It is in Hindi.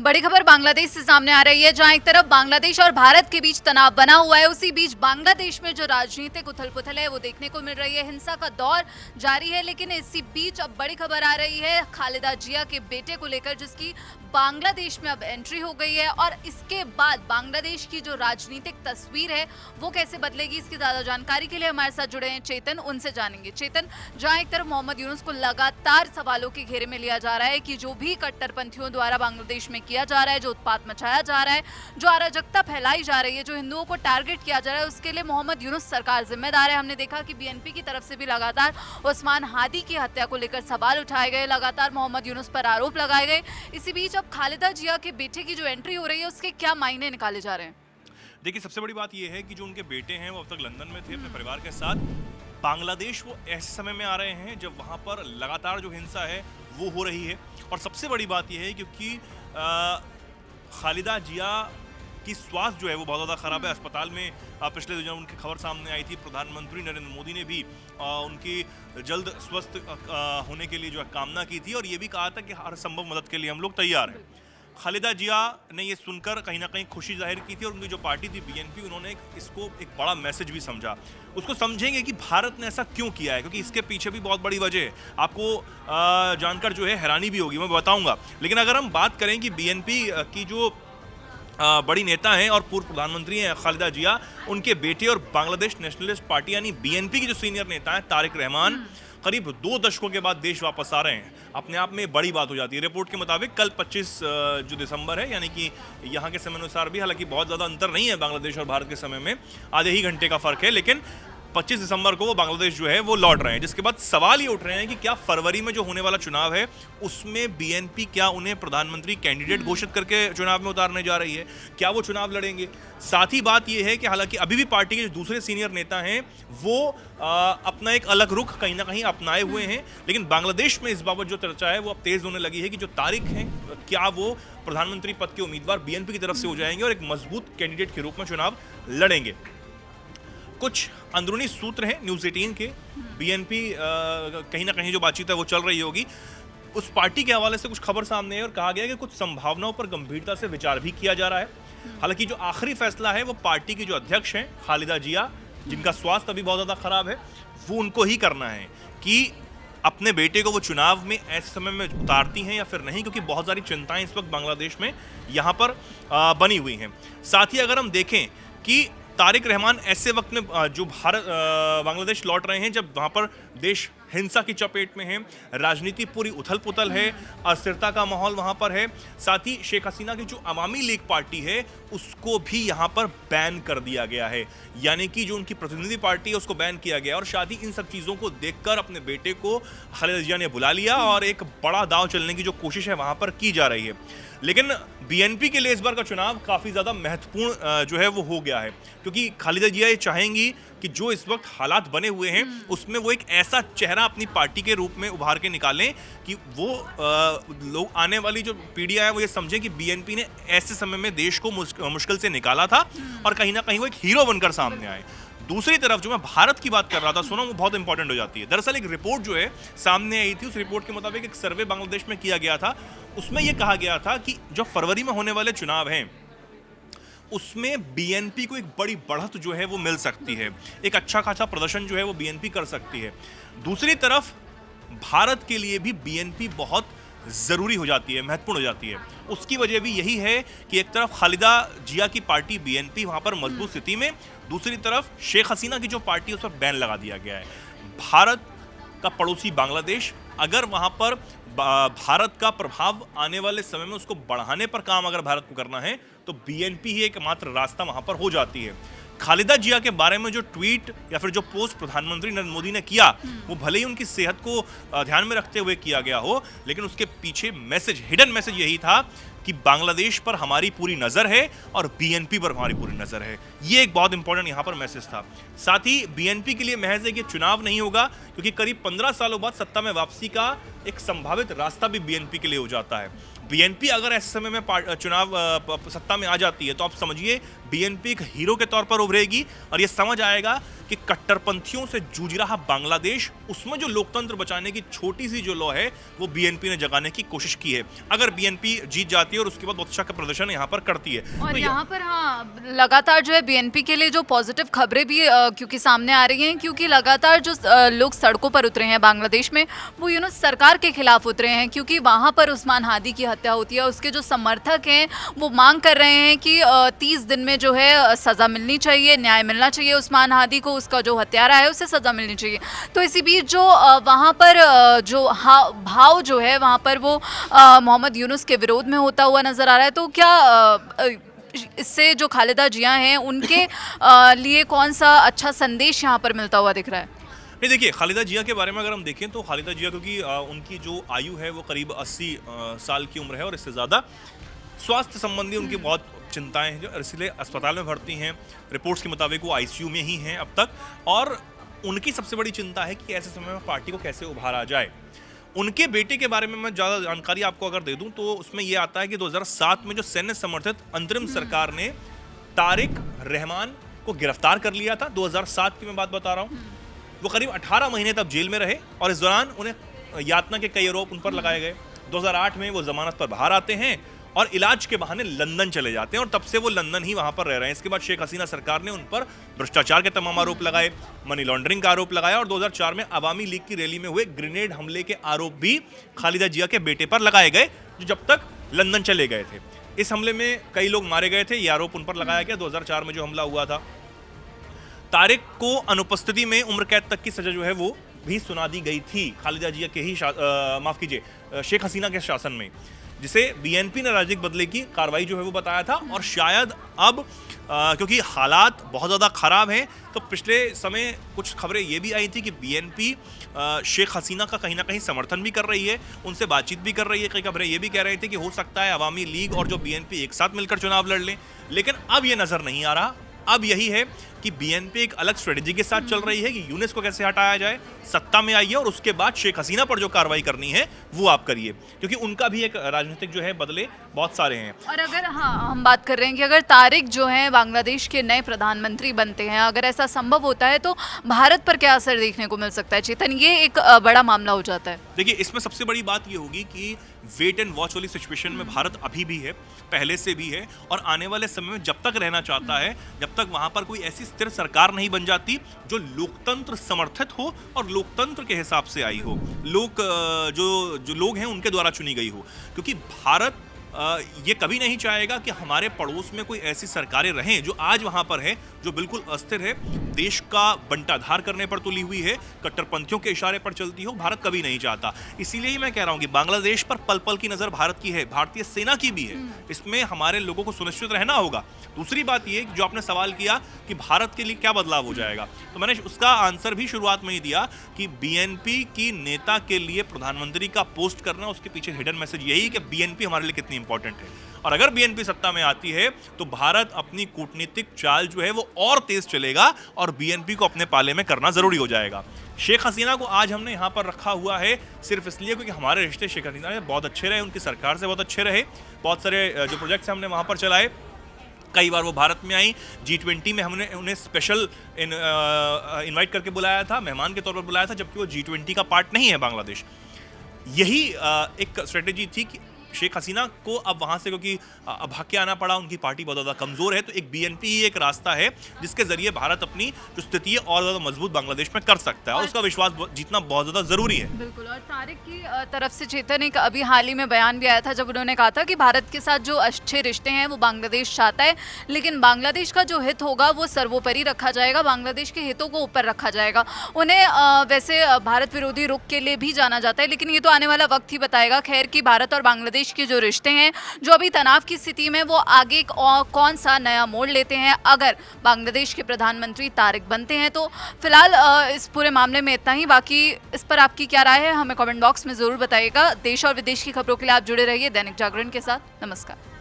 बड़ी खबर बांग्लादेश से सामने आ रही है, जहां एक तरफ बांग्लादेश और भारत के बीच तनाव बना हुआ है, उसी बीच बांग्लादेश में जो राजनीतिक उथल-पुथल है वो देखने को मिल रही है। हिंसा का दौर जारी है, लेकिन इसी बीच अब बड़ी खबर आ रही है खालिदा जिया के बेटे को लेकर, जिसकी बांग्लादेश में अब एंट्री हो गई है। और इसके बाद बांग्लादेश की जो राजनीतिक तस्वीर है वो कैसे बदलेगी, इसकी ज्यादा जानकारी के लिए हमारे साथ जुड़े हैं चेतन, उनसे जानेंगे। चेतन, जहां एक तरफ मोहम्मद यूनुस को लगातार सवालों के घेरे में लिया जा रहा है कि जो भी कट्टरपंथियों द्वारा बांग्लादेश में किया जा रहा है, जो उत्पात मचाया जा रहा है, जो अराजकता फैलाई जा रही है, जो हिंदुओं को टारगेट किया जा रहा है, उसके लिए मोहम्मद यूनुस सरकार जिम्मेदार है। हमने देखा कि बीएनपी की तरफ से भी लगातार उस्मान हादी की हत्या को लेकर सवाल उठाए गए, लगातार मोहम्मद यूनुस पर आरोप लगाए गए। इसी बीच अब खालिदा जिया के बेटे की जो एंट्री हो रही है उसके क्या मायने निकाले जा रहे हैं? देखिए, सबसे बड़ी बात यह है कि जो उनके बेटे हैं वो अब तक लंदन में थे अपने परिवार के साथ। बांग्लादेश वो ऐसे समय में आ रहे हैं जब वहाँ पर लगातार जो हिंसा है वो हो रही है। और सबसे बड़ी बात यह है क्योंकि खालिदा जिया की स्वास्थ्य जो है वो बहुत ज़्यादा ख़राब है। अस्पताल में पिछले दिनों उनकी खबर सामने आई थी। प्रधानमंत्री नरेंद्र मोदी ने भी उनकी जल्द स्वस्थ होने के लिए जो है कामना की थी और ये भी कहा था कि हर संभव मदद के लिए हम लोग तैयार हैं। खालिदा जिया ने ये सुनकर कहीं ना कहीं खुशी जाहिर की थी और उनकी जो पार्टी थी बीएनपी, उन्होंने इसको एक बड़ा मैसेज भी समझा। उसको समझेंगे कि भारत ने ऐसा क्यों किया है, क्योंकि इसके पीछे भी बहुत बड़ी वजह है। आपको जानकर जो है हैरानी भी होगी, मैं बताऊंगा। लेकिन अगर हम बात करें कि बीएनपी की जो बड़ी नेता हैं और पूर्व प्रधानमंत्री हैं खालिदा जिया, उनके बेटे और बांग्लादेश नेशनलिस्ट पार्टी यानी बीएनपी के जो सीनियर नेता हैं तारिक रहमान, करीब 2 दशकों के बाद देश वापस आ रहे हैं। अपने आप में बड़ी बात हो जाती है। रिपोर्ट के मुताबिक कल 25 जो दिसंबर है, यानी कि यहाँ के समय अनुसार भी, हालांकि बहुत ज़्यादा अंतर नहीं है बांग्लादेश और भारत के समय में, आधे ही घंटे का फ़र्क है, लेकिन 25 दिसंबर को वो बांग्लादेश जो है वो लौट रहे हैं। जिसके बाद सवाल ये उठ रहे हैं कि क्या फरवरी में जो होने वाला चुनाव है उसमें बीएनपी क्या उन्हें प्रधानमंत्री कैंडिडेट घोषित करके चुनाव में उतारने जा रही है, क्या वो चुनाव लड़ेंगे। साथ ही बात ये है कि हालांकि अभी भी पार्टी के जो दूसरे सीनियर नेता हैं वो अपना एक अलग रुख कहीं ना कहीं अपनाए हुए हैं, लेकिन बांग्लादेश में इस बाबत जो चर्चा है वो अब तेज होने लगी है कि जो तारिक हैं क्या वो प्रधानमंत्री पद के उम्मीदवार बीएनपी की तरफ से हो जाएंगे और एक मजबूत कैंडिडेट के रूप में चुनाव लड़ेंगे। कुछ अंदरूनी सूत्र हैं न्यूज़ 18 के, बीएनपी कहीं ना कहीं जो बातचीत है वो चल रही होगी, उस पार्टी के हवाले से कुछ खबर सामने है और कहा गया है कि कुछ संभावनाओं पर गंभीरता से विचार भी किया जा रहा है। हालांकि जो आखिरी फैसला है वो पार्टी के जो अध्यक्ष हैं खालिदा जिया, जिनका स्वास्थ्य अभी बहुत ज़्यादा खराब है, वो उनको ही करना है कि अपने बेटे को वो चुनाव में ऐसे समय में उतारती हैं या फिर नहीं, क्योंकि बहुत सारी चिंताएं इस वक्त बांग्लादेश में यहाँ पर बनी हुई हैं। साथ ही अगर हम देखें कि तारिक रहमान ऐसे वक्त में जो बांग्लादेश लौट रहे हैं जब वहाँ पर देश हिंसा की चपेट में है, राजनीति पूरी उथल पुथल है, अस्थिरता का माहौल वहाँ पर है। साथ ही शेख हसीना की जो अवामी लीग पार्टी है उसको भी यहाँ पर बैन कर दिया गया है, यानी कि जो उनकी प्रतिनिधि पार्टी है उसको बैन किया गया। और शादी इन सब चीज़ों को देखकर अपने बेटे को खालिदा जिया ने बुला लिया और एक बड़ा दांव चलने की जो कोशिश है वहाँ पर की जा रही है। लेकिन बीएनपी के लिए इस बार का चुनाव काफ़ी ज़्यादा महत्वपूर्ण जो है वो हो गया है, क्योंकि खालिदा जिया ये चाहेंगी कि जो इस वक्त हालात बने हुए हैं उसमें वो एक ऐसा चेहरा अपनी पार्टी के रूप में उभार के निकालें कि वो लोग, आने वाली जो पीढ़ियाँ है वो ये समझें कि बीएनपी ने ऐसे समय में देश को मुश्किल से निकाला था और कहीं ना कहीं वो एक हीरो बनकर सामने आए। दूसरी तरफ जो मैं भारत की बात कर रहा था, सुनो, वो बहुत इंपॉर्टेंट हो जाती है। दरअसल एक रिपोर्ट जो है सामने आई थी, उस रिपोर्ट के मुताबिक एक सर्वे बांग्लादेश में किया गया था। उसमें यह कहा गया था कि जो फरवरी में होने वाले चुनाव हैं उसमें बीएनपी को एक बड़ी बढ़त जो है वो मिल सकती है, एक अच्छा खासा प्रदर्शन जो है वो बीएनपी कर सकती है। दूसरी तरफ भारत के लिए भी बीएनपी बहुत ज़रूरी हो जाती है, महत्वपूर्ण हो जाती है। उसकी वजह भी यही है कि एक तरफ खालिदा जिया की पार्टी बीएनपी वहाँ पर मजबूत स्थिति में, दूसरी तरफ शेख हसीना की जो पार्टी है उस पर बैन लगा दिया गया है। भारत का पड़ोसी बांग्लादेश, अगर वहाँ पर भारत का प्रभाव आने वाले समय में उसको बढ़ाने पर काम अगर भारत को करना है तो बीएनपी ही एकमात्र रास्ता वहाँ पर हो जाती है। खालिदा जिया के बारे में जो ट्वीट या फिर जो पोस्ट प्रधानमंत्री नरेंद्र मोदी ने किया वो भले ही उनकी सेहत को ध्यान में रखते हुए किया गया हो, लेकिन उसके पीछे मैसेज, हिडन मैसेज यही था कि बांग्लादेश पर हमारी पूरी नज़र है और बीएनपी पर हमारी पूरी नज़र है। ये एक बहुत इंपॉर्टेंट यहाँ पर मैसेज था। साथ ही बीएनपी के लिए महज एक चुनाव नहीं होगा, क्योंकि करीब 15 सालों बाद सत्ता में वापसी का एक संभावित रास्ता भी बीएनपी के लिए हो जाता है। बीएनपी अगर ऐसे समय में चुनाव सत्ता में आ जाती है तो आप समझिए बीएनपी एक हीरो के तौर पर उभरेगी और ये समझ आएगा कि कट्टरपंथियों से जूझ रहा बांग्लादेश, उसमें जो लोकतंत्र बचाने की छोटी सी जो लौ है वो बीएनपी ने जगाने की कोशिश की है। अगर बीएनपी जीत जाती है और उसके बाद बहुत अच्छा प्रदर्शन यहाँ पर करती है और तो यहाँ पर हाँ लगातार जो है बीएनपी के लिए जो पॉजिटिव खबरें भी क्योंकि सामने आ रही हैं, क्योंकि लगातार जो लोग सड़कों पर उतरे हैं बांग्लादेश में वो सरकार के खिलाफ उतरे हैं, क्योंकि वहाँ पर उस्मान हादी की हत्या होती है। उसके जो समर्थक हैं वो मांग कर रहे हैं कि 30 दिन में जो है सज़ा मिलनी चाहिए, न्याय मिलना चाहिए उस्मान हादी को, उसका जो हत्यारा है उसे सज़ा मिलनी चाहिए। तो इसी बीच जो वहाँ पर जो भाव जो है वहाँ पर वो मोहम्मद यूनुस के विरोध में होता हुआ नज़र आ रहा है। तो क्या इससे जो खालिदा जिया हैं उनके लिए कौन सा अच्छा संदेश यहाँ पर मिलता हुआ दिख रहा है? नहीं, देखिए खालिदा जिया के बारे में अगर हम देखें तो खालिदा जिया क्योंकि उनकी जो आयु है वो करीब 80 साल की उम्र है और इससे ज़्यादा स्वास्थ्य संबंधी उनकी बहुत चिंताएं हैं, जो इसलिए अस्पताल में भर्ती हैं। रिपोर्ट्स के मुताबिक वो आईसीयू में ही हैं अब तक, और उनकी सबसे बड़ी चिंता है कि ऐसे समय में पार्टी को कैसे उभारा जाए। उनके बेटे के बारे में मैं ज़्यादा जानकारी आपको अगर दे दूं तो उसमें यह आता है कि 2007 में जो सैन्य समर्थित अंतरिम सरकार ने तारिक रहमान को गिरफ्तार कर लिया था। 2007 की मैं बात बता रहा हूं। वो करीब 18 महीने तक जेल में रहे और इस दौरान उन्हें यातना के कई आरोप उन पर लगाए गए। 2008 में वो जमानत पर बाहर आते हैं और इलाज के बहाने लंदन चले जाते हैं और तब से वो लंदन ही वहां पर रह रहे हैं। इसके बाद शेख हसीना सरकार ने उन पर भ्रष्टाचार के तमाम आरोप लगाए, मनी लॉन्ड्रिंग का आरोप लगाया और 2004 में अवामी लीग की रैली में हुए ग्रेनेड हमले के आरोप भी खालिदा जिया के बेटे पर लगाए गए, जो जब तक लंदन चले गए थे। इस हमले में कई लोग मारे गए थे, ये आरोप उन पर लगाया गया। 2004 में जो हमला हुआ था, तारिक को अनुपस्थिति में उम्र कैद तक की सजा जो है वो भी सुना दी गई थी खालिदा जिया के ही माफ कीजिए शेख हसीना के शासन में, जिसे बीएनपी ने राजनीतिक बदले की कार्रवाई जो है वो बताया था। और शायद अब क्योंकि हालात बहुत ज़्यादा ख़राब हैं तो पिछले समय कुछ खबरें ये भी आई थी कि बीएनपी शेख हसीना का कहीं ना कहीं समर्थन भी कर रही है, उनसे बातचीत भी कर रही है। कई खबरें ये भी कह रही थी कि हो सकता है अवामी लीग और जो बीएनपी एक साथ मिलकर चुनाव लड़ लें, लेकिन अब ये नज़र नहीं आ रहा। अब यही है कि बीएनपी एक अलग स्ट्रेटजी के साथ चल रही है कि यूनुस को कैसे हटाया जाए, सत्ता में आइए और उसके बाद शेख हसीना पर जो कार्रवाई करनी है वो आप करिए, क्योंकि उनका भी एक राजनीतिक जो है बदले बहुत सारे हैं। और अगर हम बात कर रहे हैं कि अगर तारिक जो है बांग्लादेश के नए प्रधानमंत्री बनते हैं, अगर ऐसा संभव होता है तो भारत पर क्या असर देखने को मिल सकता है? चेतन, ये एक बड़ा मामला हो जाता है। देखिए, इसमें सबसे बड़ी बात ये होगी कि वेट एंड वॉच वाली सिचुएशन में भारत अभी भी है, पहले से भी है, और आने वाले समय में जब तक रहना चाहता है, जब तक वहां पर कोई ऐसी स्थिर सरकार नहीं बन जाती जो लोकतंत्र समर्थित हो और लोकतंत्र के हिसाब से आई हो, जो लोग हैं उनके द्वारा चुनी गई हो। क्योंकि भारत ये कभी नहीं चाहेगा कि हमारे पड़ोस में कोई ऐसी सरकारें रहें जो आज वहां पर है, जो बिल्कुल अस्थिर है, देश का बंटाधार करने पर तुली हुई है, कट्टरपंथियों के इशारे पर चलती हो। भारत कभी नहीं चाहता। इसीलिए ही मैं कह रहा हूं कि बांग्लादेश पर पल पल की नजर भारत की है, भारतीय सेना की भी है। इसमें हमारे लोगों को सुनिश्चित रहना होगा। दूसरी बात ये जो आपने सवाल किया कि भारत के लिए क्या बदलाव हो जाएगा, तो मैंने उसका आंसर भी शुरुआत में ही दिया कि बीएनपी की नेता के लिए प्रधानमंत्री का पोस्ट करना, उसके पीछे हिडन मैसेज यही कि बीएनपी हमारे लिए कितनी इंपॉर्टेंट है। और अगर बीएनपी सत्ता में आती है तो भारत अपनी कूटनीतिक चाल जो है वो और तेज चलेगा और बीएनपी को अपने पाले में करना जरूरी हो जाएगा। शेख हसीना को आज हमने यहाँ पर रखा हुआ है सिर्फ इसलिए क्योंकि हमारे रिश्ते शेख हसीना से बहुत अच्छे रहे, उनकी सरकार से बहुत अच्छे रहे, बहुत सारे जो प्रोजेक्ट्स हमने वहाँ पर चलाए। कई बार वो भारत में आई, G20 में हमने उन्हें स्पेशल इनवाइट करके बुलाया था, मेहमान के तौर पर बुलाया था, जबकि वो G20 का पार्ट नहीं है बांग्लादेश। यही एक स्ट्रेटेजी थी कि शेख हसीना को अब वहां से, क्योंकि अब भाग के आना पड़ा, उनकी पार्टी बहुत ज़्यादा कमज़ोर है, तो एक बीएनपी ही एक रास्ता है जिसके जरिए भारत अपनी जो स्थिति है और ज़्यादा मजबूत बांग्लादेश में कर सकता है और उसका विश्वास जीतना बहुत ज़्यादा ज़रूरी है। बिल्कुल। और तारिक की तरफ से चेतन एक अभी हाल ही में बयान भी आया था, जब उन्होंने कहा था कि भारत के साथ जो अच्छे रिश्ते हैं वो बांग्लादेश चाहता है, लेकिन बांग्लादेश का जो हित होगा वो सर्वोपरि रखा जाएगा, बांग्लादेश के हितों को ऊपर रखा जाएगा। उन्हें वैसे भारत विरोधी रुख के लिए भी जाना जाता है, लेकिन ये तो आने वाला वक्त ही बताएगा खैर कि भारत और बांग्लादेश के जो रिश्ते हैं जो अभी तनाव की स्थिति में, वो आगे कौन सा नया मोड़ लेते हैं अगर बांग्लादेश के प्रधानमंत्री तारिक बनते हैं। तो फिलहाल इस पूरे मामले में इतना ही। बाकी इस पर आपकी क्या राय है हमें कमेंट बॉक्स में ज़रूर बताइएगा। देश और विदेश की खबरों के लिए आप जुड़े रहिए दैनिक जागरण के साथ। नमस्कार।